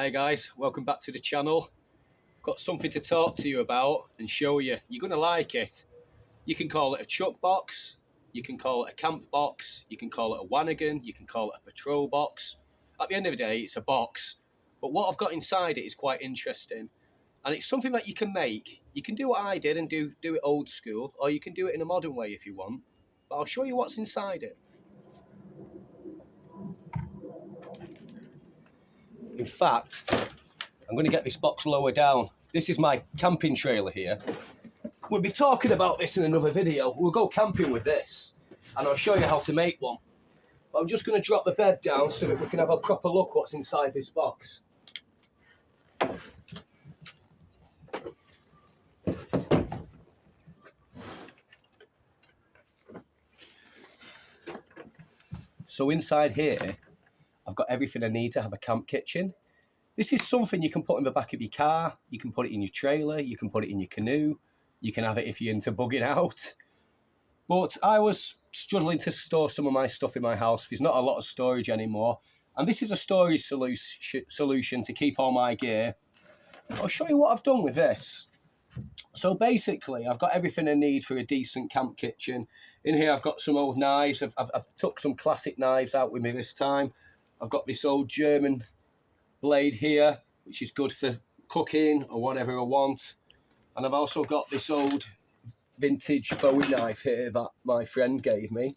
Hi guys, welcome back to the channel. Got something to talk to you about and show you. You're going to like it. You can call it a chuck box, you can call it a camp box, you can call it a wanigan, you can call it a patrol box. At the end of the day, it's a box. But what I've got inside it is quite interesting. And it's something that you can make. You can do what I did and do it old school, or you can do it in a modern way if you want. But I'll show you what's inside it. In fact, I'm going to get this box lower down. This is my camping trailer here. We'll be talking about this in another video. We'll go camping with this and I'll show you how to make one. But I'm just going to drop the bed down so that we can have a proper look what's inside this box. So inside here, I've got everything I need to have a camp kitchen. This is something you can put in the back of your car, you can put it in your trailer, you can put it in your canoe, you can have it if you're into bugging out. But I was struggling to store some of my stuff in my house. There's not a lot of storage anymore. And this is a storage solution to keep all my gear. I'll show you what I've done with this. So basically, I've got everything I need for a decent camp kitchen. In here, I've got some old knives. I've took some classic knives out with me this time. I've got this old German blade here, which is good for cooking or whatever I want. And I've also got this old vintage Bowie knife here that my friend gave me,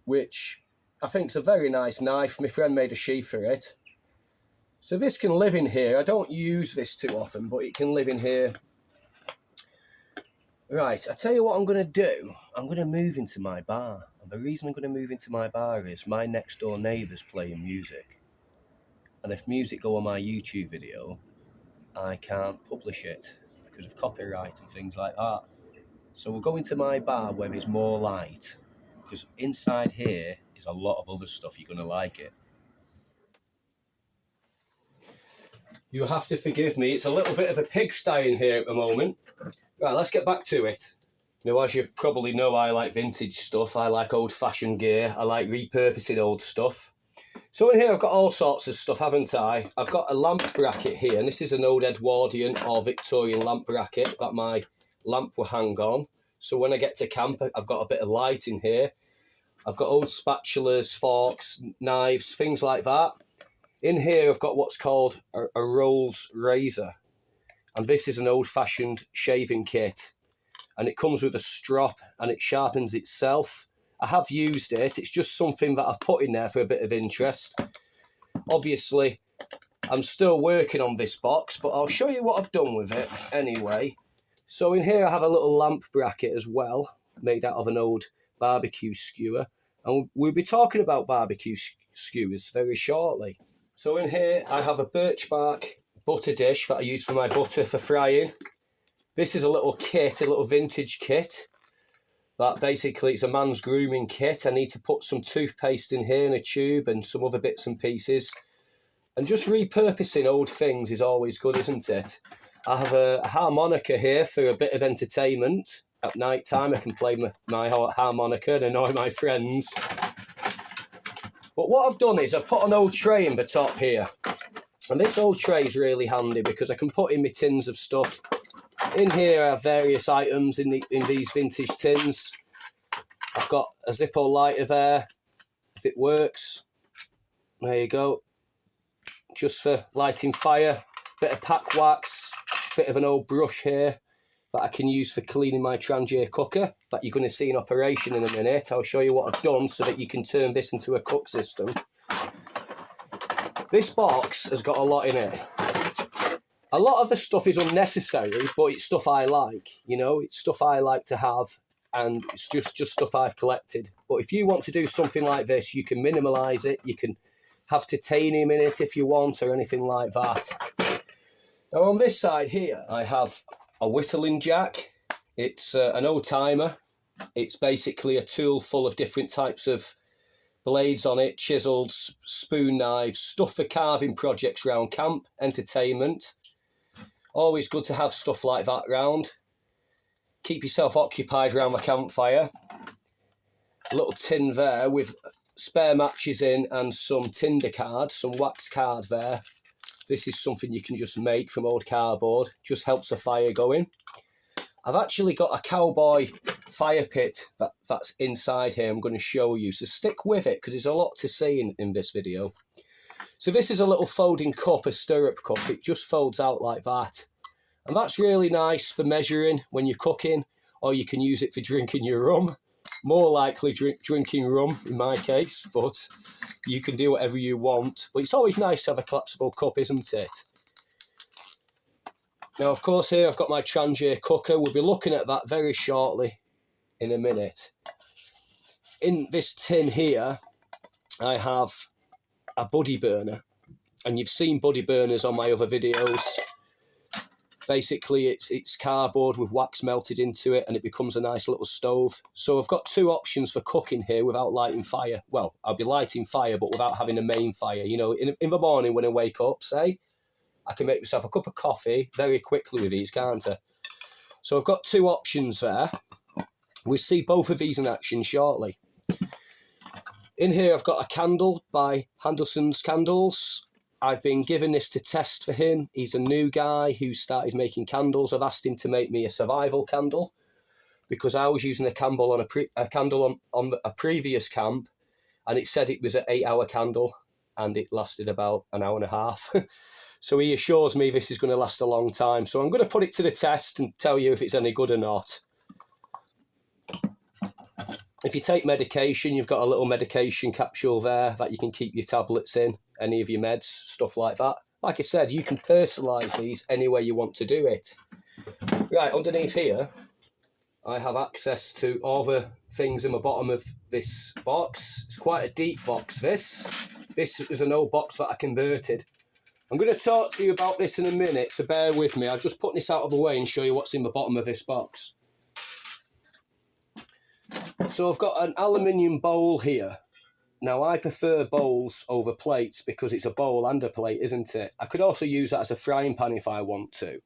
which I think is a very nice knife. My friend made a sheath for it. So this can live in here. I don't use this too often, but it can live in here. Right, I tell you what I'm going to do. I'm going to move into my bar. And the reason I'm going to move into my bar is my next door neighbour's playing music. And if music go on my YouTube video, I can't publish it because of copyright and things like that. So we'll go into my bar where there's more light, because inside here is a lot of other stuff. You're going to like it. You have to forgive me, it's a little bit of a pigsty in here at the moment. Right, let's get back to it. Now, as you probably know, I like vintage stuff. I like old-fashioned gear. I like repurposing old stuff. So in here I've got all sorts of stuff, haven't I? I've got a lamp bracket here, and this is an old Edwardian or Victorian lamp bracket that my lamp will hang on. So when I get to camp, I've got a bit of light in here. I've got old spatulas, forks, knives, things like that. In here I've got what's called a Rolls razor. And this is an old-fashioned shaving kit. And it comes with a strop and it sharpens itself. I have used it. It's just something that I've put in there for a bit of interest. Obviously, I'm still working on this box, but I'll show you what I've done with it anyway. So in here I have a little lamp bracket as well, made out of an old barbecue skewer. And we'll be talking about barbecue skewers very shortly. So in here I have a birch bark butter dish that I use for my butter for frying. This is a little kit, a little vintage kit. That basically it's a man's grooming kit. I need to put some toothpaste in here in a tube and some other bits and pieces. And just repurposing old things is always good, isn't it? I have a harmonica here for a bit of entertainment. At night time I can play my harmonica and annoy my friends. But what I've done is I've put an old tray in the top here. And this old tray is really handy because I can put in my tins of stuff. In here I have various items in these vintage tins. I've got a Zippo lighter there, if it works. There you go. Just for lighting fire. Bit of pack wax, bit of an old brush here that I can use for cleaning my Trangier cooker that you're going to see in operation in a minute. I'll show you what I've done so that you can turn this into a cook system. This box has got a lot in it. A lot of the stuff is unnecessary, but it's stuff I like, you know, it's stuff I like to have, and it's just stuff I've collected. But if you want to do something like this, you can minimalise it, you can have titanium in it if you want, or anything like that. Now on this side here, I have a whittling jack. It's an old timer. It's basically a tool full of different types of blades on it, chisels, spoon knives, stuff for carving projects round camp, entertainment. Always good to have stuff like that round. Keep yourself occupied around the campfire. A little tin there with spare matches in and some Tinder card, some wax card there. This is something you can just make from old cardboard. Just helps the fire going. I've actually got a Cowboy fire pit that's inside here. I'm going to show you. So stick with it because there's a lot to see in this video. So this is a little folding cup, a stirrup cup. It just folds out like that. And that's really nice for measuring when you're cooking, or you can use it for drinking your rum. More likely drinking rum in my case, but you can do whatever you want. But it's always nice to have a collapsible cup, isn't it? Now, of course, here I've got my Trangier cooker. We'll be looking at that very shortly in a minute. In this tin here, I have a buddy burner. And you've seen buddy burners on my other videos. Basically, it's cardboard with wax melted into it, and it becomes a nice little stove. So I've got two options for cooking here without lighting fire. Well, I'll be lighting fire, but without having a main fire. You know, in the morning when I wake up, say, I can make myself a cup of coffee very quickly with these, can't I? So I've got two options there. We'll see both of these in action shortly. In here, I've got a candle by Handelson's Candles. I've been given this to test for him. He's a new guy who started making candles. I've asked him to make me a survival candle because I was using a candle on a previous camp, and it said it was an 8-hour candle and it lasted about an hour and a half. So he assures me this is going to last a long time. So I'm going to put it to the test and tell you if it's any good or not. If you take medication, you've got a little medication capsule there that you can keep your tablets in, any of your meds, stuff like that. Like I said, you can personalise these any way you want to do it. Right, underneath here, I have access to all the things in the bottom of this box. It's quite a deep box, this. This is an old box that I converted. I'm going to talk to you about this in a minute, so bear with me. I'll just put this out of the way and show you what's in the bottom of this box. So I've got an aluminium bowl here. Now, I prefer bowls over plates because it's a bowl and a plate, isn't it? I could also use that as a frying pan if I want to.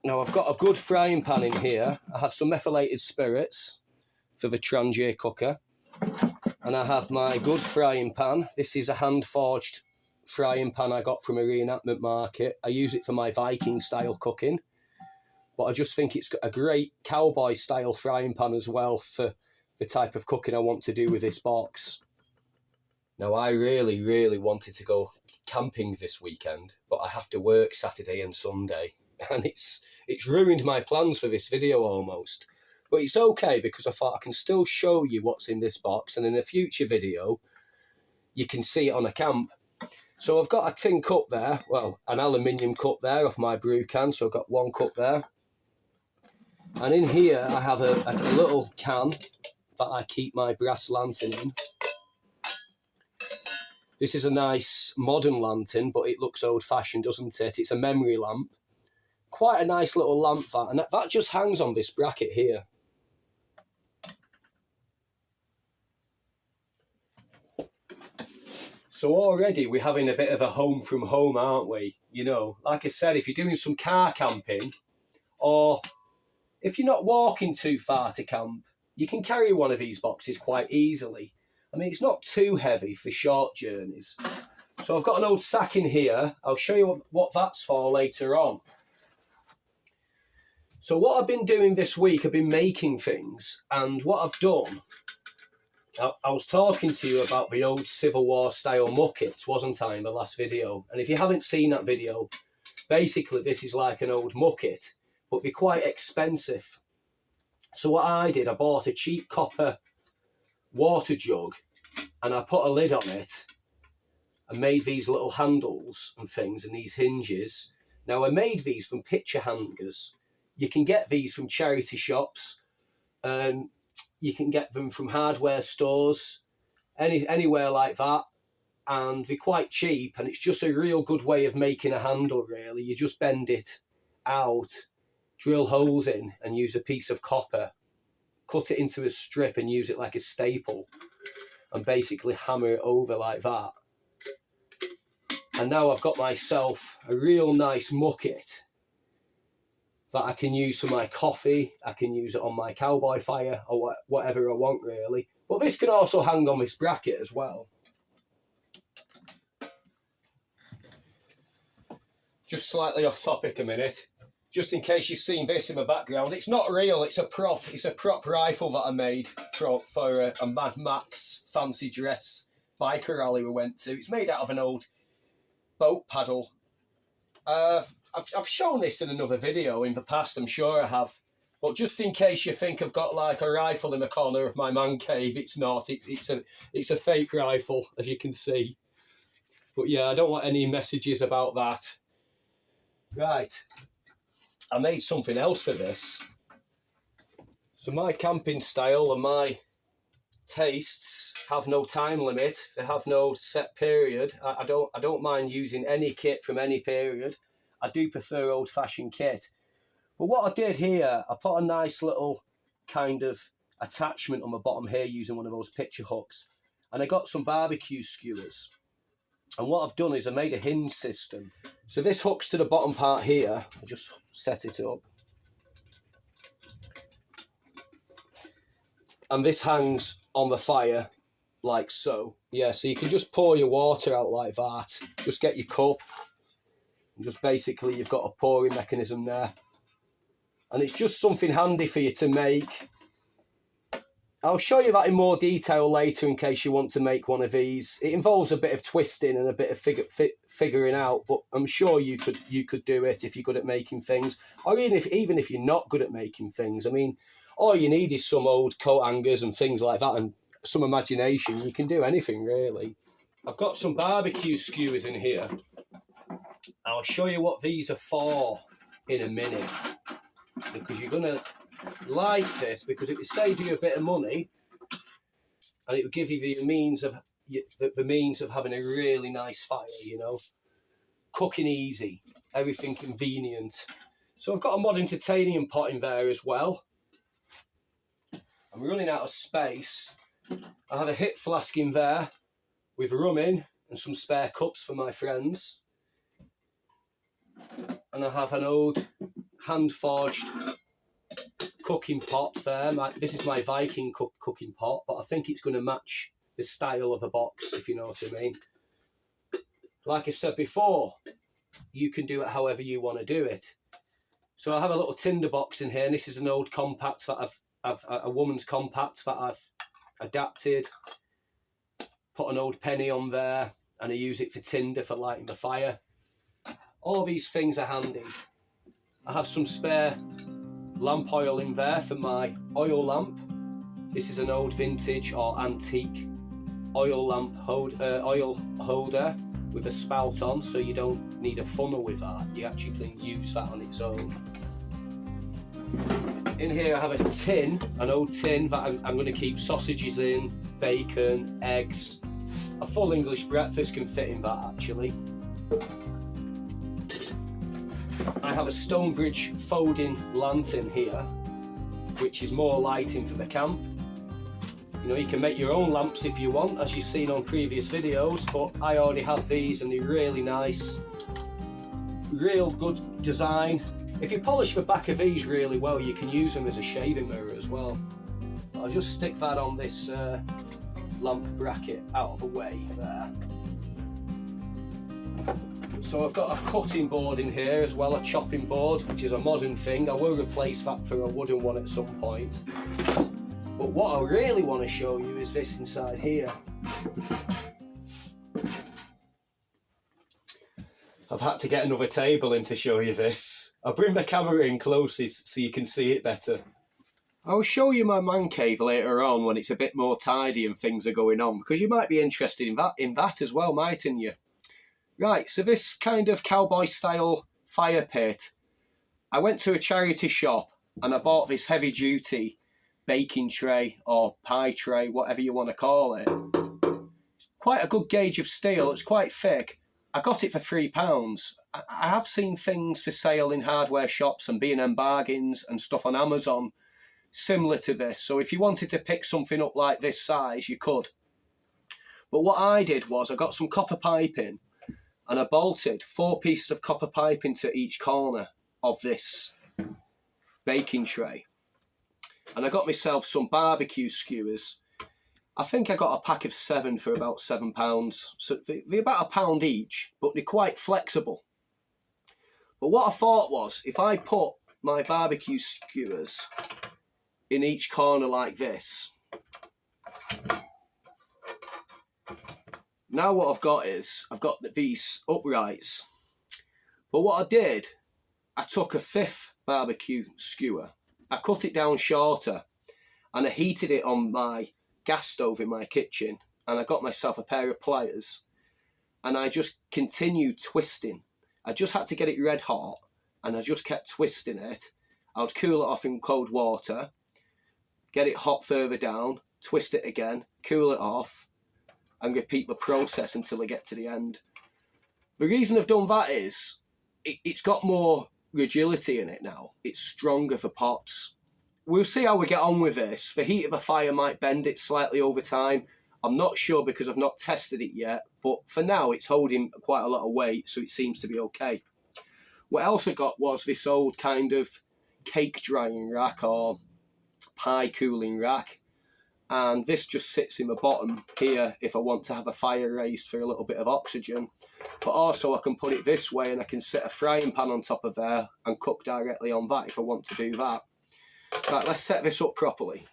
Now, I've got a good frying pan in here. I have some methylated spirits for the Trangier cooker. And I have my good frying pan. This is a hand-forged frying pan I got from a reenactment market. I use it for my Viking style cooking, but I just think it's got a great cowboy style frying pan as well for the type of cooking I want to do with this box. Now, I really wanted to go camping this weekend, but I have to work Saturday and Sunday, and it's ruined my plans for this video almost. But it's okay because I thought I can still show you what's in this box, and in a future video you can see it on a camp. So I've got a tin cup there, well, an aluminium cup there off my brew can, so I've got one cup there. And in here I have a little can that I keep my brass lantern in. This is a nice modern lantern, but it looks old-fashioned, doesn't it? It's a memory lamp. Quite a nice little lamp that, and that just hangs on this bracket here. So already we're having a bit of a home from home, aren't we? You know, like I said, if you're doing some car camping, or if you're not walking too far to camp, you can carry one of these boxes quite easily. I mean, it's not too heavy for short journeys. So I've got an old sack in here. I'll show you what that's for later on. So what I've been doing this week, I've been making things, and what I've done, I was talking to you about the old Civil War style muckets, wasn't I, in the last video? And if you haven't seen that video, basically this is like an old mucket, but they're quite expensive. So what I did, I bought a cheap copper water jug and I put a lid on it and made these little handles and things and these hinges. Now, I made these from picture hangers. You can get these from charity shops. You can get them from hardware stores, anywhere like that. And they're quite cheap, and it's just a real good way of making a handle, really. You just bend it out, drill holes in, and use a piece of copper, cut it into a strip and use it like a staple, and basically hammer it over like that. And now I've got myself a real nice mucket that I can use for my coffee. I can use it on my cowboy fire or whatever I want, really. But this can also hang on this bracket as well. just slightly off topic a minute, just in case you've seen this in the background. It's not real, it's a prop. It's a prop rifle that I made for a Mad Max fancy dress biker rally we went to. It's made out of an old boat paddle. I've shown this in another video in the past, I'm sure I have. But just in case you think I've got like a rifle in the corner of my man cave, it's not. It's a fake rifle, as you can see. But yeah, I don't want any messages about that. Right, I made something else for this. So my camping style and my tastes have no time limit. They have no set period. I don't mind using any kit from any period. I do prefer old-fashioned kit. But what I did here, I put a nice little kind of attachment on the bottom here using one of those picture hooks. And I got some barbecue skewers. And what I've done is I made a hinge system. So this hooks to the bottom part here. I just set it up. And this hangs on the fire like so. Yeah, so you can just pour your water out like that. Just get your cup. And just basically you've got a pouring mechanism there. And it's just something handy for you to make. I'll show you that in more detail later in case you want to make one of these. It involves a bit of twisting and a bit of figuring out, but I'm sure you could do it if you're good at making things. Or even if you're not good at making things. I mean, all you need is some old coat hangers and things like that and some imagination. You can do anything, really. I've got some barbecue skewers in here. I'll show you what these are for in a minute. Because you're going to like this, because it will save you a bit of money and it will give you the means of having a really nice fire, you know. Cooking easy, everything convenient. So I've got a modern titanium pot in there as well. I'm running out of space. I have a hip flask in there with rum in and some spare cups for my friends. And I have an old hand-forged cooking pot there. This is my Viking cooking pot, but I think it's going to match the style of the box, if you know what I mean. Like I said before, you can do it however you want to do it. So I have a little Tinder box in here, and this is an old compact that I've a woman's compact that I've adapted. Put an old penny on there, and I use it for Tinder for lighting the fire. All these things are handy. I have some spare lamp oil in there for my oil lamp. This is an old vintage or antique oil lamp oil holder with a spout on, so you don't need a funnel with that. You actually can use that on its own. In here I have a tin, an old tin that I'm going to keep sausages in, bacon, eggs. A full English breakfast can fit in that actually. I have a Stonebridge folding lantern here, which is more lighting for the camp. You know, you can make your own lamps if you want, as you've seen on previous videos, but I already have these and they're really nice. Real good design. If you polish the back of these really well, you can use them as a shaving mirror as well. I'll just stick that on this lamp bracket out of the way there. So I've got a cutting board in here as well, a chopping board, which is a modern thing. I will replace that for a wooden one at some point. But what I really want to show you is this inside here. I've had to get another table in to show you this. I'll bring the camera in closely so you can see it better. I'll show you my man cave later on when it's a bit more tidy and things are going on, because you might be interested in that as well, mightn't you? Right, so this kind of cowboy style fire pit, I went to a charity shop and I bought this heavy duty baking tray or pie tray, whatever you want to call it. It's quite a good gauge of steel, it's quite thick. I got it for £3. I have seen things for sale in hardware shops and B&M bargains and stuff on Amazon similar to this. So if you wanted to pick something up like this size, you could. But what I did was I got some copper piping and I bolted 4 pieces of copper pipe into each corner of this baking tray. And I got myself some barbecue skewers. I think I got a pack of 7 for about £7. So they're about £1 each, but they're quite flexible. But what I thought was, if I put my barbecue skewers in each corner like this, now what I've got is, I've got these uprights. But what I did, I took a 5th barbecue skewer, I cut it down shorter, and I heated it on my gas stove in my kitchen, and I got myself a pair of pliers, and I just continued twisting. I just had to get it red hot, and I just kept twisting it. I would cool it off in cold water, get it hot further down, twist it again, cool it off, and repeat the process until I get to the end. The reason I've done that is, it's got more rigidity in it now. It's stronger for pots. We'll see how we get on with this. The heat of a fire might bend it slightly over time. I'm not sure because I've not tested it yet, but for now it's holding quite a lot of weight, so it seems to be okay. What else I got was this old kind of cake drying rack or pie cooling rack, and this just sits in the bottom here if I want to have a fire raised for a little bit of oxygen. But also I can put it this way and I can set a frying pan on top of there and cook directly on that if I want to do that. Right, let's set this up properly.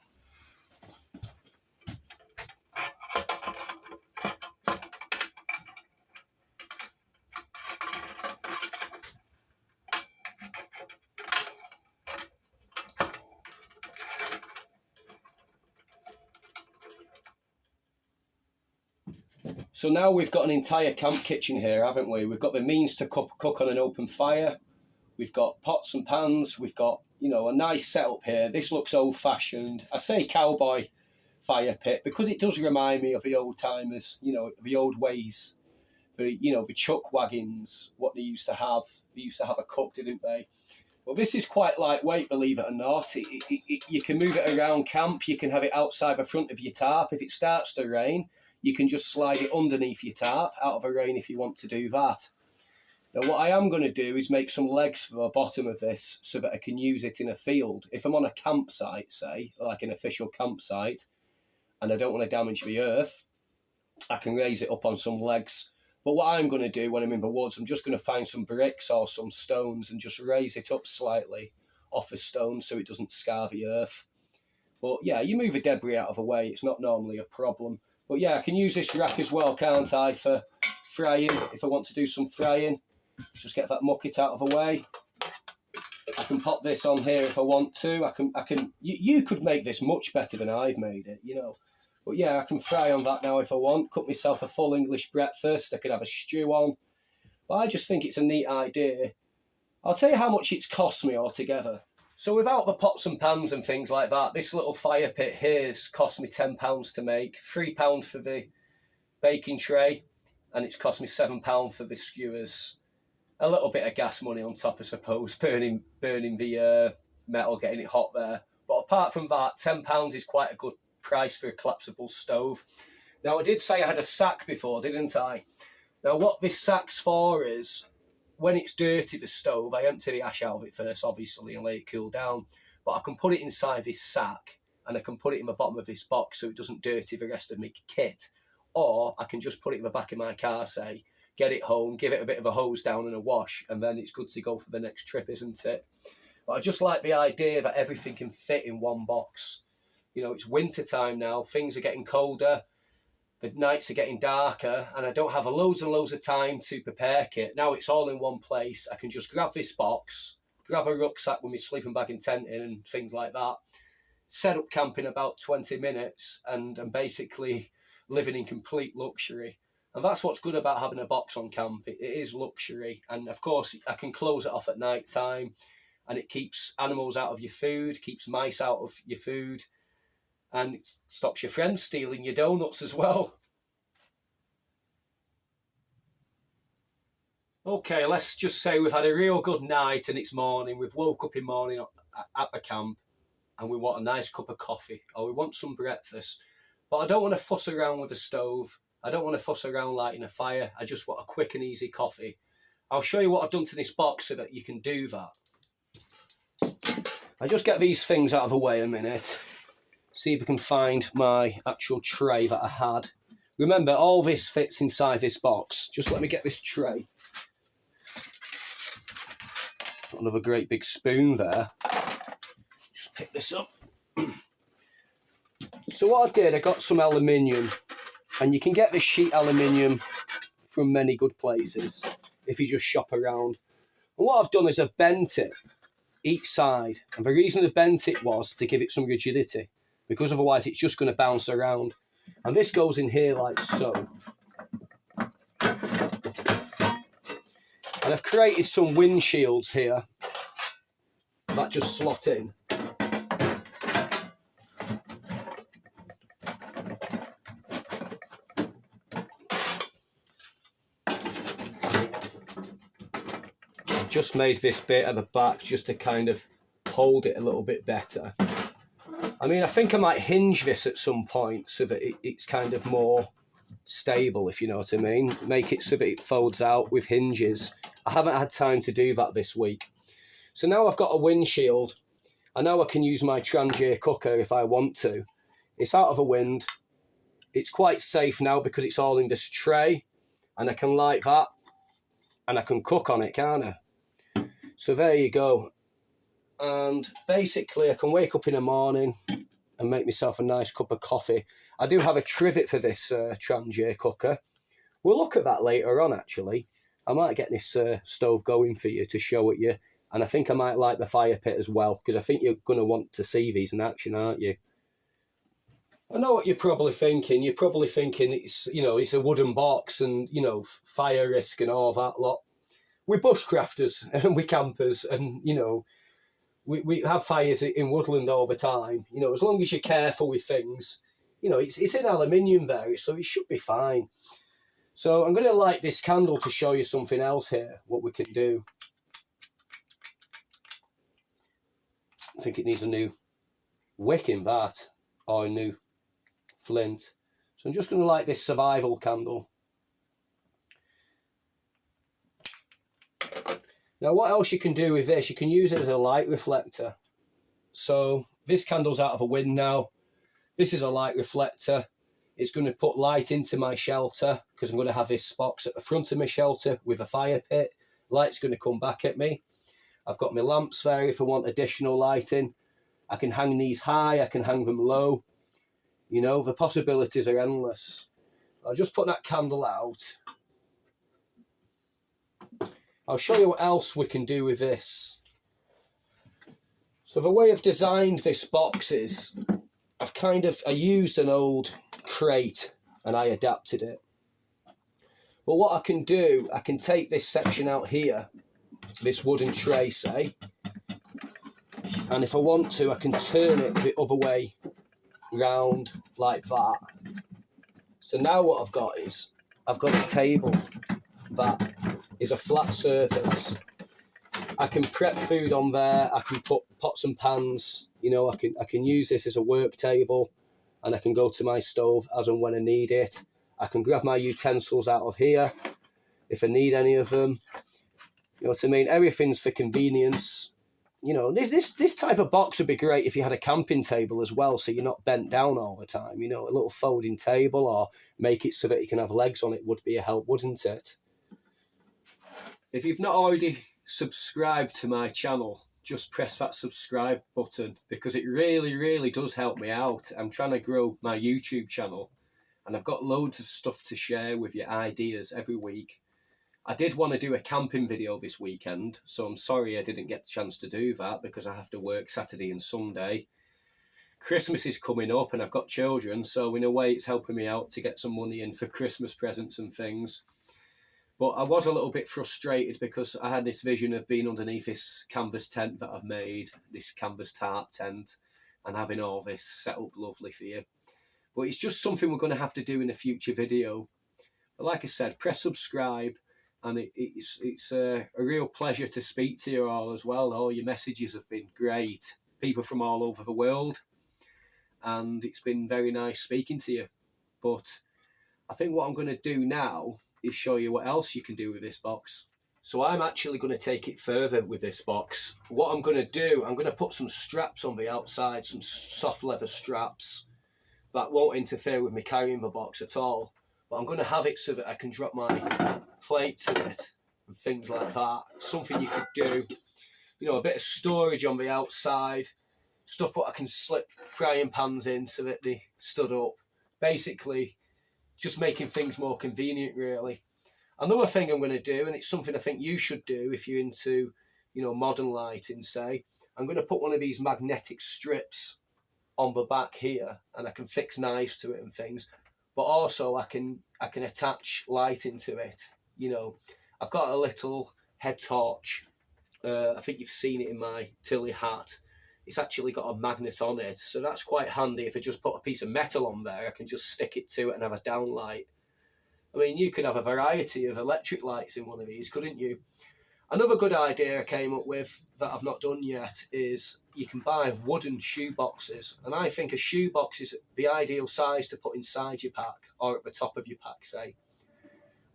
So now we've got an entire camp kitchen here, haven't we? We've got the means to cook on an open fire. We've got pots and pans. We've got, you know, a nice setup here. This looks old-fashioned. I say cowboy fire pit because it does remind me of the old timers, you know, the old ways. The chuck wagons, what they used to have. They used to have a cook, didn't they? Well, this is quite lightweight, believe it or not. You can move it around camp. You can have it outside the front of your tarp. If it starts to rain, you can just slide it underneath your tarp out of the rain if you want to do that. Now, what I am going to do is make some legs for the bottom of this so that I can use it in a field. If I'm on a campsite, say, like an official campsite, and I don't want to damage the earth, I can raise it up on some legs. But what I'm going to do when I'm in the woods, I'm just going to find some bricks or some stones and just raise it up slightly off the stones so it doesn't scar the earth. But yeah, you move the debris out of the way, it's not normally a problem. But yeah, I can use this rack as well, can't I, for frying, if I want to do some frying. Just get that mucket out of the way. I can pop this on here if I want to. You could make this much better than I've made it, you know. But yeah, I can fry on that now if I want. Cook myself a full English breakfast. I could have a stew on. But I just think it's a neat idea. I'll tell you how much it's cost me altogether. So without the pots and pans and things like that, this little fire pit here's cost me £10 to make, £3 for the baking tray, and it's cost me £7 for the skewers. A little bit of gas money on top, I suppose, burning the metal, getting it hot there. But apart from that, £10 is quite a good price for a collapsible stove. Now, I did say I had a sack before, didn't I? Now, what this sack's for is, when it's dirty, the stove, I empty the ash out of it first, obviously, and let it cool down. But I can put it inside this sack, and I can put it in the bottom of this box so it doesn't dirty the rest of my kit. Or I can just put it in the back of my car, say, get it home, give it a bit of a hose down and a wash, and then it's good to go for the next trip, isn't it? But I just like the idea that everything can fit in one box. You know, it's winter time now, things are getting colder, the nights are getting darker, and I don't have loads and loads of time to prepare kit. Now it's all in one place. I can just grab this box, grab a rucksack with my sleeping bag and tent in and things like that, set up camp in about 20 minutes, and I'm basically living in complete luxury. And that's what's good about having a box on camp. It is luxury. And of course, I can close it off at night time, and it keeps animals out of your food, keeps mice out of your food, and it stops your friends stealing your donuts as well. Okay, let's just say we've had a real good night and it's morning. We've woke up in the morning at the camp and we want a nice cup of coffee or we want some breakfast. But I don't want to fuss around with a stove. I don't want to fuss around lighting a fire. I just want a quick and easy coffee. I'll show you what I've done to this box so that you can do that. I just get these things out of the way a minute. See if I can find my actual tray that I had. Remember, all this fits inside this box. Just let me get this tray. Another great big spoon there. Just pick this up. So what I did, I got some aluminium, and you can get this sheet aluminium from many good places if you just shop around. And what I've done is I've bent it each side, and the reason I bent it was to give it some rigidity, because otherwise it's just going to bounce around. And this goes in here like so. And I've created some windshields here that just slot in. I've just made this bit at the back just to kind of hold it a little bit better. I mean, I think I might hinge this at some point so that it's kind of more stable, if you know what I mean. Make it so that it folds out with hinges. I haven't had time to do that this week. So now I've got a windshield. I know I can use my Trangier cooker if I want to. It's out of the wind. It's quite safe now because it's all in this tray, and I can light that and I can cook on it, can't I? So there you go. And basically I can wake up in the morning and make myself a nice cup of coffee. I do have a trivet for this Trangier cooker. We'll look at that later on, actually. I might get this stove going for you to show it you. And I think I might light the fire pit as well, because I think you're going to want to see these in action, aren't you? I know what you're probably thinking. You're probably thinking it's, you know, it's a wooden box and, you know, fire risk and all that lot. We're bushcrafters and we're campers, and, you know, we have fires in woodland all the time. You know, as long as you're careful with things, you know, it's in aluminium there, so it should be fine. So I'm going to light this candle to show you something else here, what we can do. I think it needs a new wick in that, or a new flint. So I'm just going to light this survival candle. Now what else you can do with this, you can use it as a light reflector. So this candle's out of the wind now. This is a light reflector. It's going to put light into my shelter, because I'm going to have this box at the front of my shelter with a fire pit. Light's going to come back at me. I've got my lamps there if I want additional lighting. I can hang these high, I can hang them low. You know, the possibilities are endless. I'll just put that candle out. I'll show you what else we can do with this. So the way I've designed this box is, I used an old crate and I adapted it. But what I can do, I can take this section out here, this wooden tray, say, and if I want to, I can turn it the other way round like that. So now what I've got is, I've got a table that is a flat surface. I can prep food on there, I can put pots and pans, you know, I can use this as a work table, and I can go to my stove as and when I need it. I can grab my utensils out of here if I need any of them. You know what I mean? Everything's for convenience. You know, this type of box would be great if you had a camping table as well, so you're not bent down all the time. You know, a little folding table, or make it so that you can have legs on it would be a help, wouldn't it? If you've not already subscribed to my channel, just press that subscribe button, because it really, really does help me out. I'm trying to grow my YouTube channel, and I've got loads of stuff to share with you, ideas every week. I did want to do a camping video this weekend, so I'm sorry I didn't get the chance to do that because I have to work Saturday and Sunday. Christmas is coming up and I've got children, so in a way it's helping me out to get some money in for Christmas presents and things. But I was a little bit frustrated because I had this vision of being underneath this canvas tent that I've made, this canvas tarp tent, and having all this set up lovely for you. But it's just something we're going to have to do in a future video. But like I said, press subscribe. And it's a real pleasure to speak to you all as well. All your messages have been great. People from all over the world. And it's been very nice speaking to you. But I think what I'm going to do now is show you what else you can do with this box. So I'm actually going to take it further with this box. What I'm going to do, I'm going to put some straps on the outside, some soft leather straps that won't interfere with me carrying the box at all. But I'm going to have it so that I can drop my plate to it and things like that. Something you could do you know, a bit of storage on the outside, stuff that I can slip frying pans in so that they stood up. Basically, just making things more convenient, really. Another thing I'm going to do, and it's something I think you should do if you're into, you know, modern lighting, say, I'm going to put one of these magnetic strips on the back here, and I can fix knives to it and things. But also I can attach lighting to it. You know, I've got a little head torch. I think you've seen it in my Tilly hat. It's actually got a magnet on it, so that's quite handy. If I just put a piece of metal on there, I can just stick it to it and have a downlight. I mean, you could have a variety of electric lights in one of these, couldn't you? Another good idea I came up with that I've not done yet is you can buy wooden shoe boxes. And I think a shoe box is the ideal size to put inside your pack or at the top of your pack, say.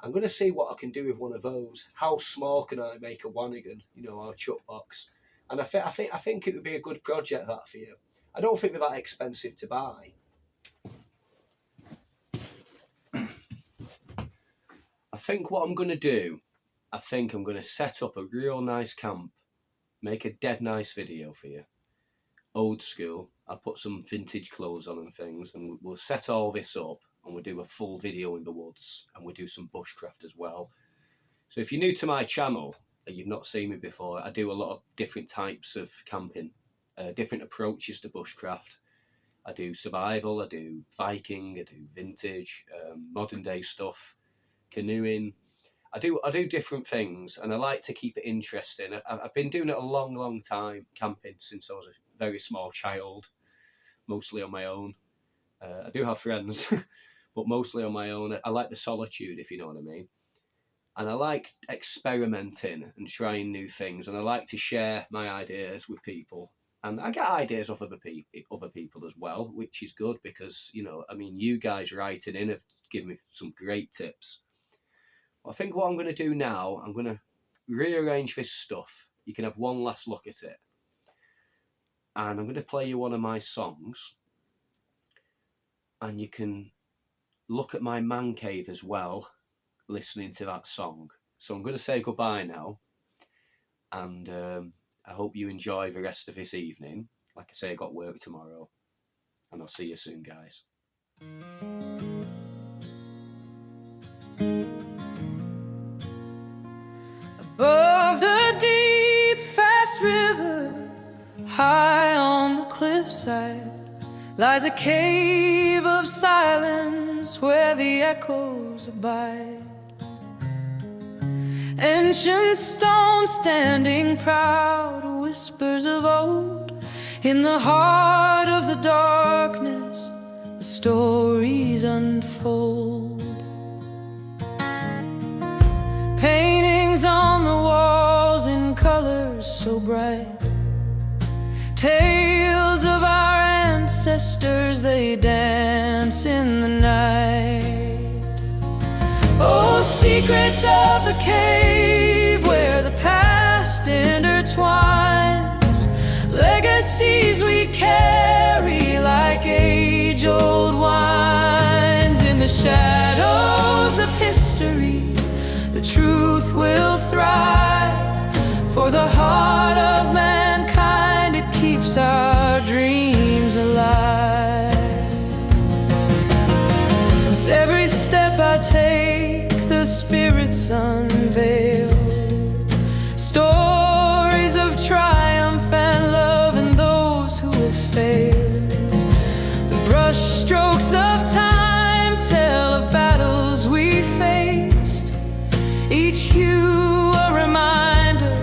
I'm going to see what I can do with one of those. How small can I make a Wanigan, you know, or a chuck box? And I think it would be a good project, that, for you. I don't think they're that expensive to buy. I think what I'm going to do, I think I'm going to set up a real nice camp, make a dead nice video for you. Old school. I'll put some vintage clothes on and things, and we'll set all this up, and we'll do a full video in the woods, and we'll do some bushcraft as well. So if you're new to my channel and you've not seen me before, I do a lot of different types of camping, different approaches to bushcraft. I do survival, I do Viking, I do vintage, modern day stuff, canoeing. I do different things, and I like to keep it interesting. I've been doing it a long time, camping, since I was a very small child, mostly on my own. I do have friends, but mostly on my own. I like the solitude, if you know what I mean. And I like experimenting and trying new things, and I like to share my ideas with people. And I get ideas off other people as well, which is good because, you know, I mean, you guys writing in have given me some great tips. I think what I'm going to do now, I'm going to rearrange this stuff. You can have one last look at it. And I'm going to play you one of my songs. And you can look at my man cave as well, listening to that song. So I'm going to say goodbye now. And I hope you enjoy the rest of this evening. Like I say, I got work tomorrow. And I'll see you soon, guys. Above the deep, fast river, high on the cliffside, lies a cave of silence where the echoes abide. Ancient stone standing proud, whispers of old. In the heart of the darkness, the stories unfold. Paintings on the walls in colors so bright, tales of our ancestors, they dance in the night. Oh, secrets of the cave where the past intertwines, legacies we carry like age-old wines. In the shadows of history, the truth will thrive. For the heart of mankind, it keeps our dreams alive. With every step I take, the spirits unveil stories of triumph and love in those who have failed. The brush strokes of time tell of battles we faced, each hue a reminder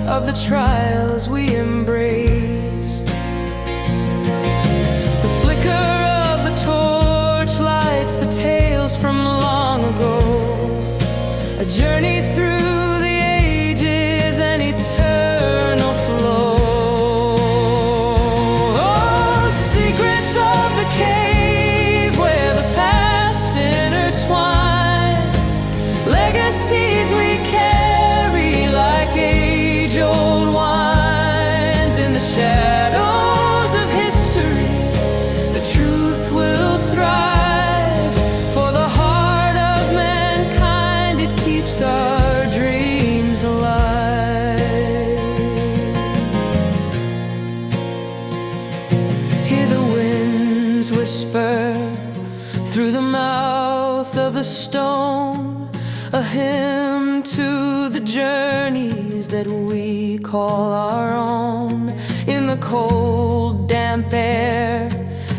of the trials we embraced. The flicker of the torch lights the tales from long ago, a journey through the ages, an eternal flow. Oh, secrets of the cave where the past intertwines, legacies we carry like age-old wines. In through the mouth of the stone, a hymn to the journeys that we call our own. In the cold, damp air,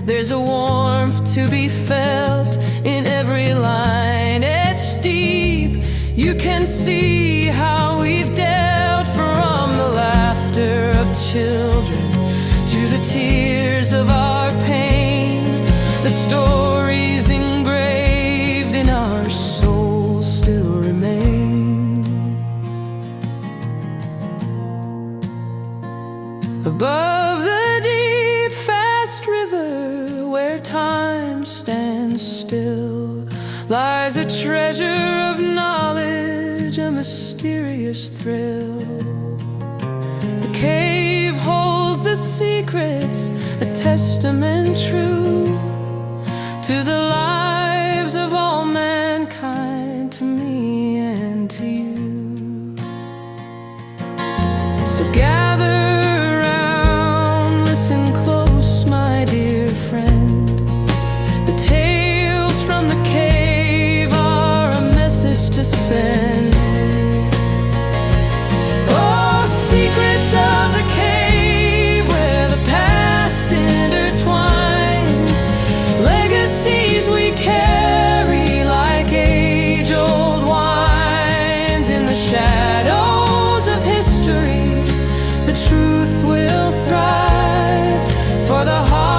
there's a warmth to be felt in every line etched deep. You can see how we've dealt, from the laughter of children to the tears of our pain. The stories engraved in our souls still remain. Above the deep, fast river where time stands still lies a treasure of knowledge, a mysterious thrill. The cave holds the secrets, a testament true to the lives of all mankind, to me and to you. So gather round, listen close, my dear friend. The tales from the cave are a message to send. Oh, secrets of the cave, where the past intertwines, legacies we carry like age-old wines. In the shadows of history, the truth will thrive, for the heart